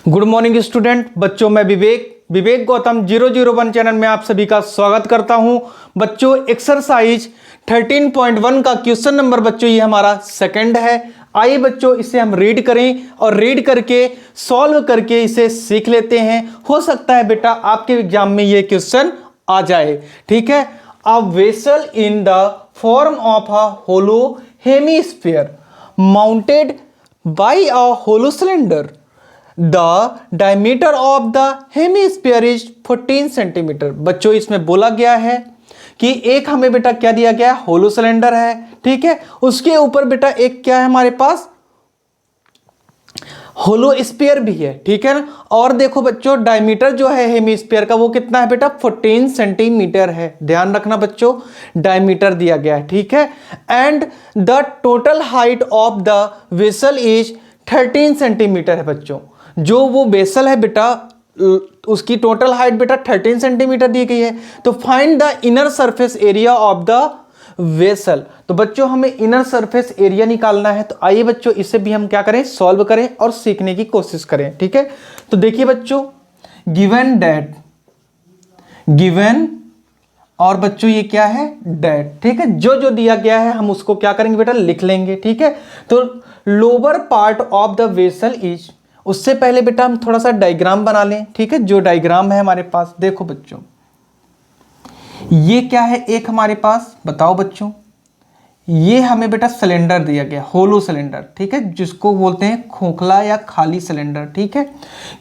Good morning student बच्चों, मैं विवेक Gautam 001 channel में आप सभी का स्वागत करता हूं। बच्चों, एक्सरसाइज 13.1 का क्वेश्चन नंबर बच्चों ये हमारा सेकंड है। आइए बच्चों इसे हम रीड करें और रीड करके सॉल्व करके इसे सीख लेते हैं। हो सकता है बेटा आपके एग्जाम में ये क्वेश्चन आ जाए। ठीक है। A vessel in the form of a hollow hemisphere mounted by a hollow cylinder. The diameter of the hemisphere is 14 centimetre. बच्चों इसमें बोला गया है कि एक हमें बेटा क्या दिया गया है, होलो सिलेंडर है। ठीक है। उसके ऊपर बेटा एक क्या है हमारे पास, होलो स्फीयर भी है। ठीक है ना। और देखो बच्चों डायमीटर जो है हेमीस्फीयर का वो कितना है बेटा, 14 सेंटीमीटर है। ध्यान रखना बच्चों, डायमीटर दिया गया है। ठीक है। And the total height of the vessel is 13 centimetre है। बच्चों जो वो वेसल है बेटा उसकी टोटल हाइट बेटा 13 सेंटीमीटर दी गई है। तो find the inner surface area of the vessel. तो बच्चों हमें इनर सरफेस एरिया निकालना है। तो आइए बच्चों इसे भी हम क्या करें, सॉल्व करें और सीखने की कोशिश करें। ठीक है। तो देखिए बच्चों, गिवन दैट, गिवन और बच्चों ये क्या है, डेट। ठीक है। जो जो दिया गया है हम उसको क्या करेंगे बेटा, लिख लेंगे। ठीक है। तो lower part of the vessel is, उससे पहले बेटा हम थोड़ा सा डायग्राम बना लें। ठीक है। जो डायग्राम है हमारे पास, देखो बच्चों ये क्या है, एक हमारे पास बताओ बच्चों, ये हमें बेटा सिलेंडर दिया गया, होलो सिलेंडर। ठीक है। जिसको बोलते हैं खोखला या खाली सिलेंडर। ठीक है।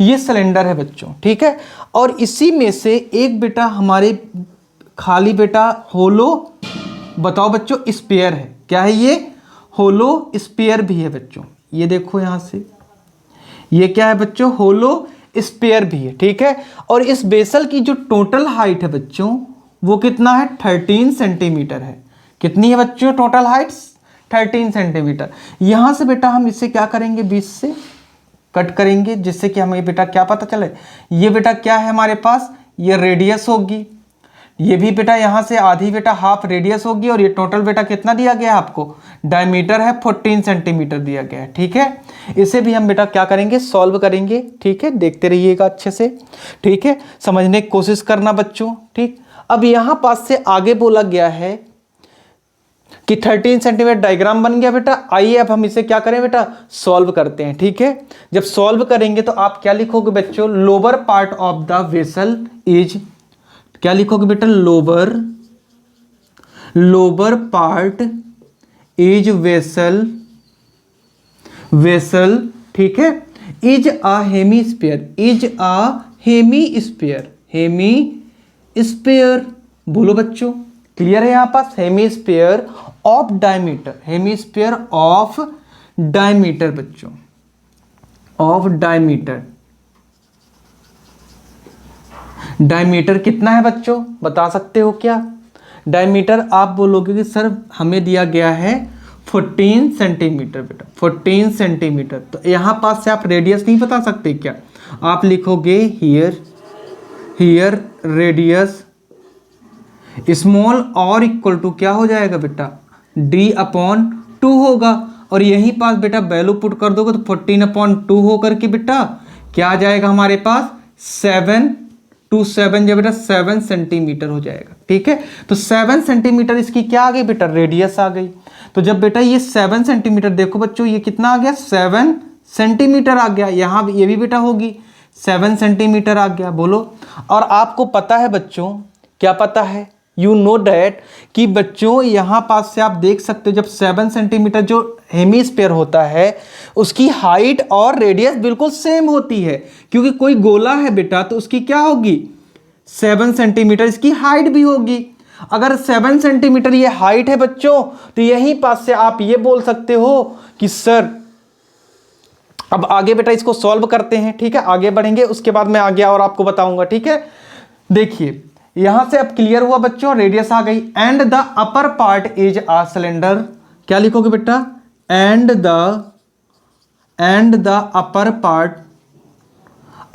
ये सिलेंडर है बच्चों। ठीक है। और इसी में से एक बेटा हमारे खाली बेटा होलो, बताओ बच्चों, स्फीयर है। क्या है ये, होलो स्फीयर भी है बच्चों। ये देखो यहां से, ये क्या है बच्चों, होलो स्फीयर भी है। ठीक है। और इस बेसल की जो टोटल हाइट है बच्चों वो कितना है, 13 सेंटीमीटर है। कितनी है बच्चों टोटल हाइट, 13 सेंटीमीटर। यहां से बेटा हम इसे क्या करेंगे, 20 से कट करेंगे, जिससे कि हमें बेटा क्या पता चले, ये बेटा क्या है हमारे पास, ये रेडियस होगी। ये भी बेटा यहां से आधी बेटा हाफ रेडियस होगी। और ये टोटल बेटा कितना दिया गया है आपको, डायमीटर है 14 सेंटीमीटर दिया गया है। ठीक है। इसे भी हम बेटा क्या करेंगे, सॉल्व करेंगे। ठीक है। देखते रहिएगा अच्छे से। ठीक है। समझने की कोशिश करना बच्चों। ठीक। अब यहां पास से आगे बोला गया है कि 13 सेंटीमीटर डायग्राम बन गया बेटा। आइए अब हम इसे क्या करें बेटा, सॉल्व करते हैं। ठीक है। जब सॉल्व करेंगे तो आप क्या लिखोगे बच्चों, lower part of the vessel is, क्या लिखोगे बेटा, lower part is vessel, vessel. ठीक है। Is a hemisphere, is a hemisphere, hemisphere बोलो बच्चों, क्लियर है यहां पास, hemisphere of diameter, hemisphere of diameter बच्चों, ऑफ डायमीटर। डायमीटर कितना है बच्चों, बता सकते हो क्या, डायमीटर आप बोलोगे कि सर हमें दिया गया है 14 सेंटीमीटर बेटा, 14 सेंटीमीटर। तो यहां पास से आप रेडियस नहीं बता सकते क्या, आप लिखोगे हियर, हियर रेडियस स्मॉल और इक्वल टू क्या हो जाएगा बेटा, d/2 होगा। और यहीं पास बेटा वैल्यू पुट कर दोगे तो 14/2 होकर के बेटा क्या आ जाएगा हमारे पास, 7 जब बेटा 7 सेंटीमीटर हो जाएगा। ठीक है। तो 7 सेंटीमीटर इसकी क्या आ गई बेटा, रेडियस आ गई। तो जब बेटा ये 7 सेंटीमीटर, देखो बच्चों ये कितना आ गया, 7 सेंटीमीटर आ गया। यहां ये भी बेटा होगी 7 सेंटीमीटर आ गया। बोलो। और आपको पता है बच्चों, क्या पता है, यू नो डैट, कि बच्चों यहां पास से आप देख सकते हो जब 7 सेंटीमीटर जो हेमीस्फीयर होता है उसकी हाइट और रेडियस बिल्कुल सेम होती है। क्योंकि कोई गोला है बेटा तो उसकी क्या होगी, 7 सेंटीमीटर इसकी हाइट भी होगी। अगर 7 सेंटीमीटर ये हाइट है बच्चों तो यहीं पास से आप ये बोल सकते हो कि सर, अब आगे बेटा इसको सॉल्व करते हैं। ठीक है। आगे बढ़ेंगे उसके बाद मैं आगे और आपको बताऊंगा। ठीक है। देखिए यहां से अब क्लियर हुआ बच्चों, रेडियस आ गई। And the upper part is a cylinder, क्या लिखोगे बेटा, and the upper part,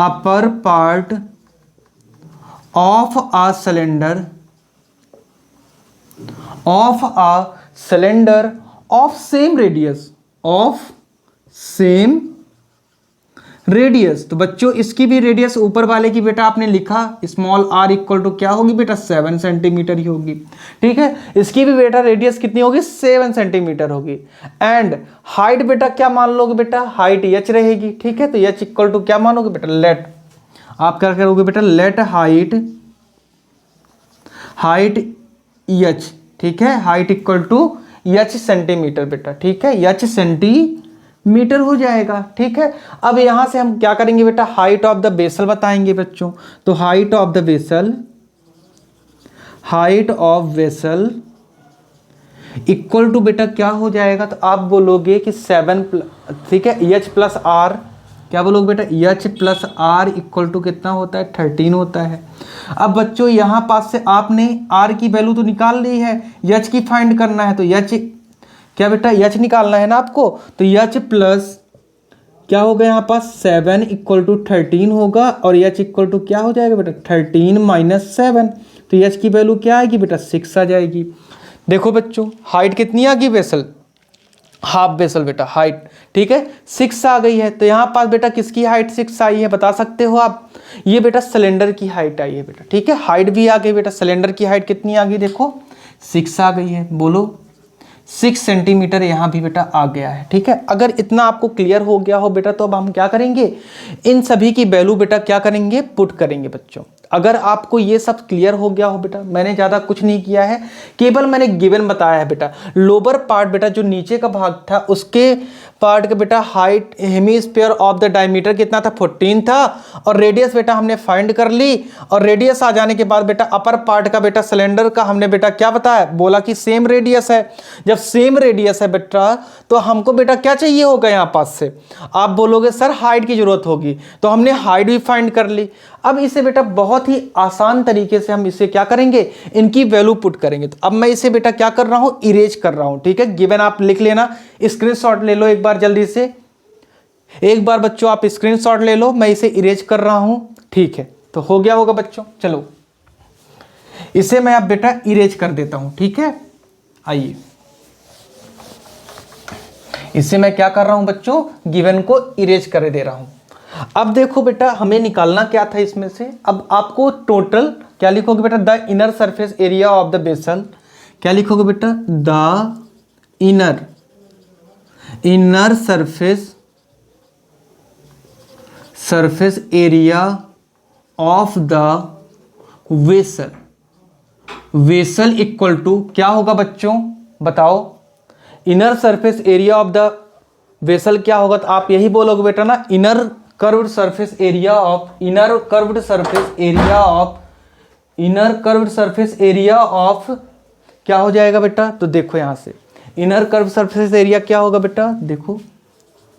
upper part of a cylinder, of a cylinder of same radius, of same radius, तो बच्चों इसकी भी रेडियस ऊपर वाले की बेटा आपने लिखा स्मॉल r इक्वल टू क्या होगी बेटा 7 सेंटीमीटर ही होगी। ठीक है, इसकी भी बेटा रेडियस कितनी होगी 7 सेंटीमीटर होगी। एंड हाइट बेटा क्या मान लोगे बेटा, हाइट h रहेगी। ठीक है, तो h इक्वल टू क्या मानोगे बेटा, लेट, आप क्या करोगे बेटा, लेट हाइट h। ठीक है, height equal to h centimetre बेटा। ठीक है, h सेंटीमीटर हो जाएगा। ठीक है, अब यहां से हम क्या करेंगे बेटा, हाइट ऑफ द वेसल बताएंगे बच्चों। तो height of vessel equal to बेटा क्या हो जाएगा, तो आप बोलोगे कि 7 ठीक है h प्लस आर, क्या बोलोगे बेटा, h plus r equal to कितना होता है 13 होता है। अब बच्चों यहां पास से आपने r की वैल्यू तो निकाल ली है, h की फाइंड करना है, तो h क्या बेटा, h निकालना है ना आपको, तो h प्लस क्या होगा यहाँ पास 7 इक्वल टू 13 होगा, और h इक्वल टू क्या हो जाएगा बेटा 13 माइनस 7, तो h की वैल्यू क्या आएगी बेटा 6 आ जाएगी। देखो बच्चों हाइट कितनी आ गई वेसल, हाफ वेसल बेटा हाइट। ठीक है, 6 आ गई है, तो यहाँ पास बेटा किसकी हाइट 6 आई है बता सकते हो आप, ये बेटा सिलेंडर की हाइट आई है बेटा। ठीक है, हाइट भी आ गई बेटा, सिलेंडर की हाइट कितनी आ गई, देखो 6 आ गई है, बोलो 6 सेंटीमीटर यहाँ भी बेटा आ गया है। ठीक है, अगर इतना आपको क्लियर हो गया हो बेटा, तो अब हम क्या करेंगे, इन सभी की वैल्यू बेटा क्या करेंगे, पुट करेंगे बच्चों। अगर आपको ये सब क्लियर हो गया हो बेटा, मैंने ज़्यादा कुछ नहीं किया है, केवल मैंने गिवन बताया है बेटा। लोअर पार्ट बेटा जो नीचे का भाग था उसके पार्ट का बेटा height hemisphere of the diameter कितना था 14 था, और रेडियस बेटा हमने फाइंड कर ली, और रेडियस आ जाने के बाद बेटा अपर पार्ट का बेटा सिलेंडर का हमने बेटा क्या बताया, बोला कि सेम रेडियस है। जब सेम रेडियस है बेटा तो हमको बेटा क्या चाहिए होगा यहाँ पास से, आप बोलोगे सर हाइट की जरूरत होगी, तो हमने हाइट भी फाइंड कर ली। अब इसे बेटा बहुत ही आसान तरीके से हम इसे क्या करेंगे, इनकी वैल्यू पुट करेंगे। तो अब मैं इसे बेटा क्या कर रहा हूं, इरेज कर रहा हूं। ठीक है, गिवन आप लिख लेना, स्क्रीनशॉट ले लो एक बार जल्दी से, एक बार बच्चों आप स्क्रीनशॉट ले लो, मैं इसे इरेज कर रहा हूं। ठीक है, तो हो गया होगा बच्चों, चलो इसे मैं अब बेटा इरेज कर देता हूं। ठीक है, आइए इसे मैं क्या कर रहा हूं बच्चों, गिवन को इरेज कर दे रहा हूं। अब देखो बेटा हमें निकालना क्या था इसमें से, अब आपको टोटल क्या लिखोगे बेटा, the inner surface area of the vessel, क्या लिखोगे बेटा, the inner surface area of the vessel equal to क्या होगा बच्चों, बताओ, inner surface area of the vessel क्या होगा, तो आप यही बोलोगे बेटा ना, inner curved surface area of क्या हो जाएगा बेटा, तो देखो यहां से इनर कर्व्ड सरफेस एरिया क्या होगा बेटा, देखो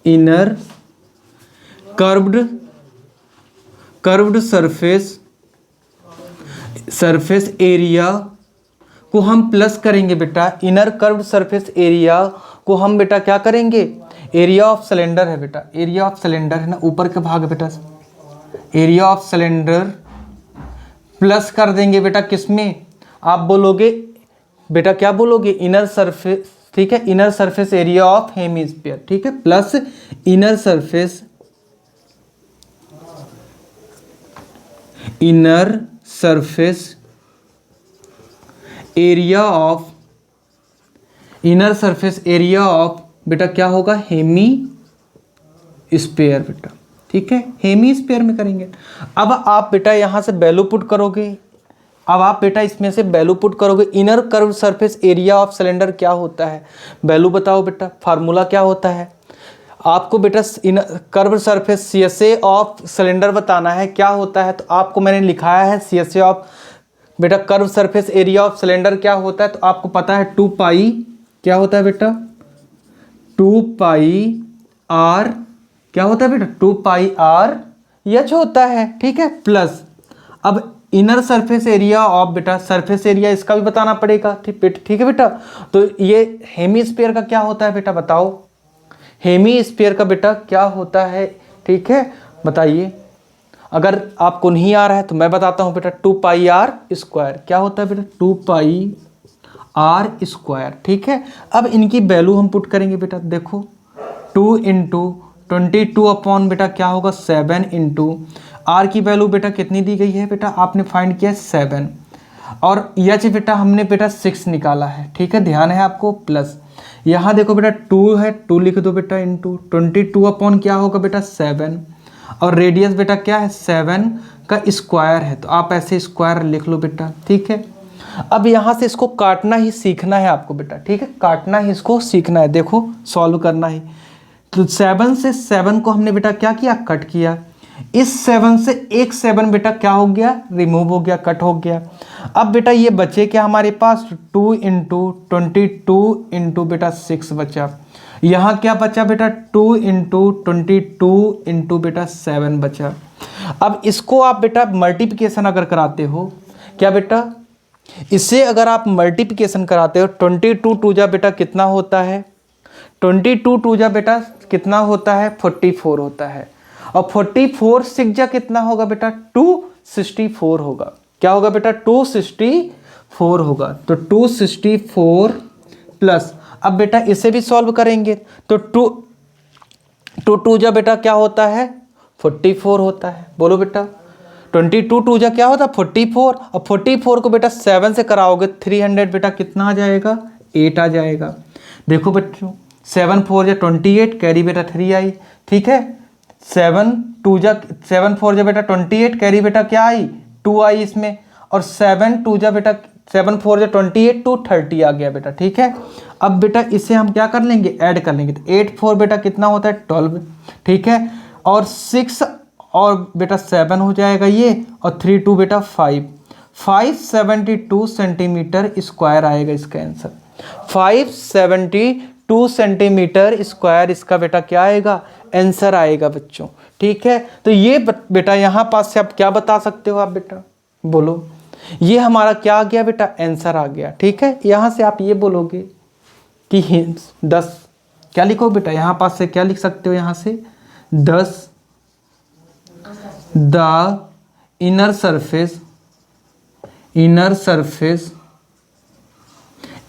इनर कर्व्ड सरफेस एरिया को हम प्लस करेंगे बेटा, इनर कर्व्ड सरफेस एरिया को हम बेटा क्या करेंगे, एरिया ऑफ सिलेंडर है बेटा, एरिया ऑफ सिलेंडर है ना, ऊपर का भाग है बेटा, एरिया ऑफ सिलेंडर प्लस कर देंगे बेटा किसमें, आप बोलोगे बेटा क्या बोलोगे, इनर सरफेस। ठीक है, inner surface area of hemisphere. ठीक है, plus inner surface area of बेटा क्या होगा, हेमी स्पेयर बेटा। ठीक है, हेमी स्पेयर में करेंगे। अब आप बेटा यहां से वैल्यू पुट करोगे, अब आप बेटा इसमें से वैल्यू पुट करोगे, inner curve surface area of cylinder क्या होता है, वैल्यू बताओ बेटा, फार्मूला क्या होता है आपको बेटा, inner curve surface CSA of cylinder बताना है क्या होता है, तो आपको मैंने लिखाया है CSA ऑफ बेटा curve surface area of cylinder क्या होता है, तो आपको पता है 2 पाई क्या होता है बेटा, 2 पाई आर क्या होता है बेटा, 2 पाई आर एच होता है। ठीक है, प्लस अब इनर सरफेस एरिया ऑफ बेटा, सरफेस एरिया इसका भी बताना पड़ेगा। ठीक है बेटा, तो ये हेमीस्फीयर का क्या होता है बेटा, बताओ, हेमीस्फीयर का बेटा क्या होता है। ठीक है, बताइए, अगर आपको नहीं आ रहा है तो मैं बताता हूं बेटा, 2 पाई आर स्क्वायर क्या होता है बेटा, 2 पाई आर स्क्वायर। ठीक है, अब इनकी वैल्यू हम पुट करेंगे बेटा, देखो 2 इंटू 22 अपॉन बेटा क्या होगा 7 इंटू आर की वैल्यू बेटा कितनी दी गई है बेटा, आपने फाइंड किया 7 और एच बेटा हमने बेटा 6 निकाला है, ठीक है, ध्यान है आपको। प्लस यहाँ देखो बेटा 2 है, 2 लिख दो बेटा इंटू 22 अपॉन क्या होगा बेटा 7 और रेडियस बेटा क्या है 7 का स्क्वायर है, तो आप ऐसे स्क्वायर लिख लो बेटा, ठीक है। अब यहाँ से इसको काटना ही सीखना है आपको बेटा, ठीक है, काटना ही इसको सीखना है, देखो सॉल्व करना ही। तो 7 से 7 को हमने बेटा क्या किया, कट किया। इस 7 से एक 7 बेटा क्या हो गया, रिमूव हो गया, कट हो गया। अब बेटा ये बचे क्या हमारे पास 2 इंटू 22 इंटू बेटा 6 बचा। यहाँ क्या बचा बेटा 2 इंटू 22 इंटू बेटा 7 बचा। अब इसको आप बेटा मल्टीप्लिकेशन अगर कराते हो, क्या बेटा इसे अगर आप मल्टीप्लिकेशन कराते हो 22 टू जा बेटा कितना होता है, 22 टू जा बेटा कितना होता है 44 होता है। और 44 6 जा कितना होगा बेटा 264 होगा। क्या होगा बेटा 264 होगा। तो 264 प्लस, अब बेटा इसे भी सॉल्व करेंगे तो 2 जा बेटा क्या होता है 44 होता है। बोलो बेटा 22 टू जा क्या होता है 44 और 44 को बेटा 7 से कराओगे 300 बेटा कितना आ जाएगा 8 आ जाएगा। देखो बच्चों 7 4 जा 28 कैरी बेटा 3 आई, ठीक है। 7 4 जा बेटा 28 कैरी बेटा क्या आई 2 आई इसमें, और 7 2 जा बेटा 7 4 जा 28 2 30 आ गया बेटा, ठीक है। अब बेटा इसे हम क्या कर लेंगे ऐड कर लेंगे, तो 8 4 बेटा कितना होता है 12, ठीक है, और 6 और बेटा 7 हो जाएगा ये, और 3 2 बेटा 572 सेंटीमीटर स्क्वायर आएगा इसका आंसर। 572 सेंटीमीटर स्क्वायर इसका बेटा क्या आएगा आंसर आएगा बच्चों, ठीक है। तो ये बेटा यहाँ पास से आप क्या बता सकते हो आप बेटा बोलो, ये हमारा क्या आ गया बेटा आंसर आ गया, ठीक है। यहाँ से आप ये बोलोगे कि 10 क्या लिखो बेटा, यहाँ पास से क्या लिख सकते हो, यहाँ से 10 the inner surface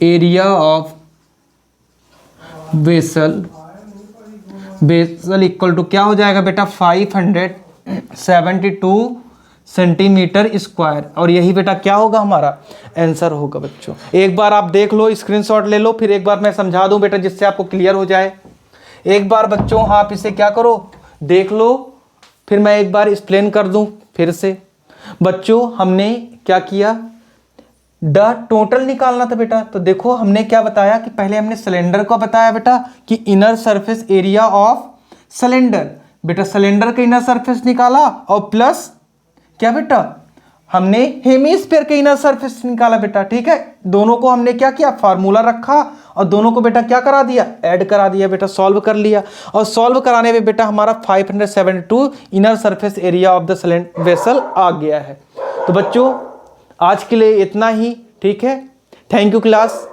area of vessel equal to क्या हो जाएगा बेटा 572 सेंटीमीटर स्क्वायर, और यही बेटा क्या होगा हमारा आंसर होगा बच्चों। एक बार आप देख लो, स्क्रीनशॉट ले लो, फिर एक बार मैं समझा दूं बेटा जिससे आपको क्लियर हो जाए। एक बार बच्चों आप इसे क्या करो देख लो, फिर मैं एक बार एक्सप्लेन कर दूं फिर से। बच्चों हमने क्या किया, द टोटल निकालना था बेटा, तो देखो हमने क्या बताया कि पहले हमने सिलेंडर को बताया बेटा कि inner surface area of cylinder, बेटा सिलेंडर का इनर सरफेस निकाला, और प्लस क्या बेटा हमने हेमीस्फीयर के इनर सरफेस निकाला बेटा, ठीक है। दोनों को हमने क्या किया फार्मूला रखा और दोनों को बेटा क्या करा दिया ऐड करा दिया बेटा, सॉल्व कर लिया, और सॉल्व कराने में बेटा हमारा 572 inner surface area of the vessel आ गया है। तो बच्चों आज के लिए इतना ही, ठीक है। Thank you class.